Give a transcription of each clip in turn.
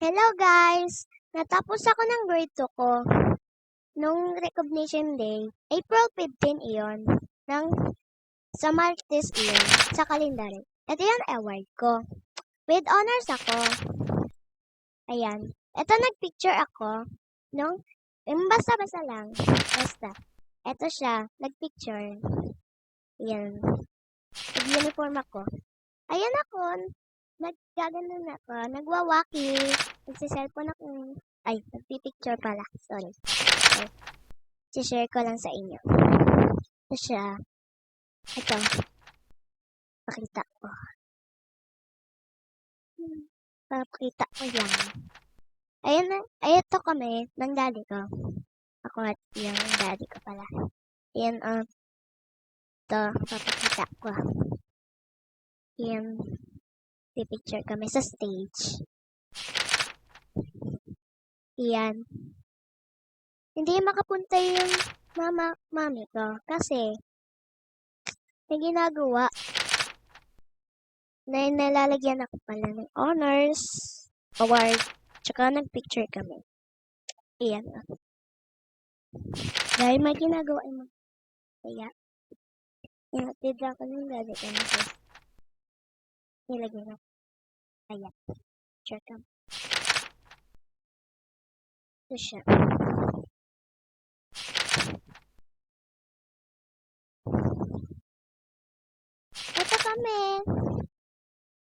Hello guys! Natapos ako ng grade 2 ko nung recognition day. April 15 iyon. Sa Martes iyon. Sa kalendary. Ito yung award ko. With honors ako. Ayan. Ito nagpicture ako. Basta-basta lang. Basta. Ito siya. Nagpicture. Ayan. Nag-uniform ako. Ayan ako. Nagkaganon ako. Nagwawaki. Nagsiselfone ako. Ay, nagpipicture pala. Sorry. I-share ko lang sa inyo. Ito siya. Ito. Pakita ko. Pakita ko yan. Ayun na. Ito kami ng daddy ko. Ako at yung daddy ko pala. Ayan, ito. Papakita ko. Ayan. Pipicture kami sa stage. Ayan. Hindi makapunta yung mami ko kasi may ginagawa na nalalagyan ako pala ng honors, award, tsaka nagpicture kami. Ayan. Dahil may ginagawa mo. Kaya, tinatid ako ng daddy ko na nilagyan ako. Ayan. Picture kami. Ito siya. Ito kami.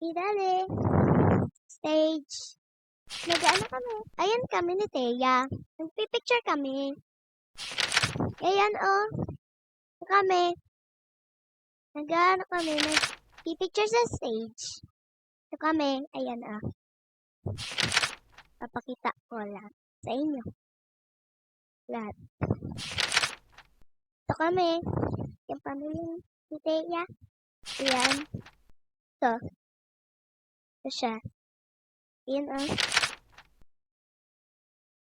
Idali. Stage. Nag-ano kami. Ayan kami ni Teya. Nagpipicture kami. Ayan Ito kami. Nag-ano kami. Nagpipicture sa stage. Ito kami. Ayan Papakita ko lang sa inyo. Lahat. Ito kami. Yung pamilya ni Teya. Ayan. Ito siya. Ayan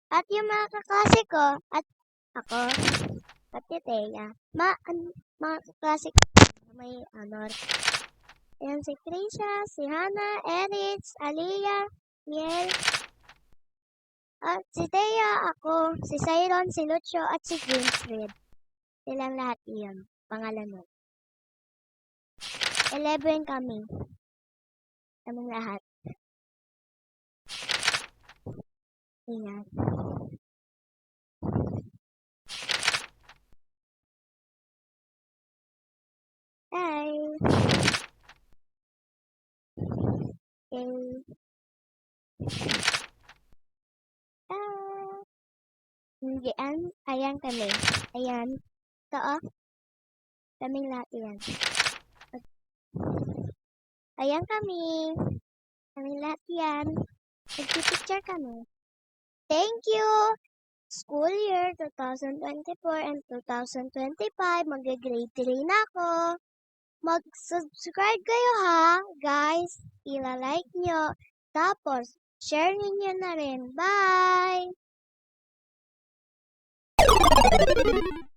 At yung mga kaklase ko, at ako, at si Teya, mga kaklase ko may honor. Ayan si Trisha, si Hannah, Erich, Aliyah, Miel, at si Teya, ako, si Cyron, si Lucio, at si James Reed. Silang lahat iyon. Pangalan mo. 11 kami. Kaming lahat. Ayan. Hi. Okay. Ayan kami. Ayan. Ito kaming lahat yan. Ayan kami. Kaming lahat yan. Nagpipicture kami. Thank you! School year 2024 and 2025, mag-grade 3 na ako. Mag-subscribe kayo ha, guys. I-like nyo. Tapos, share niyo na rin. Bye!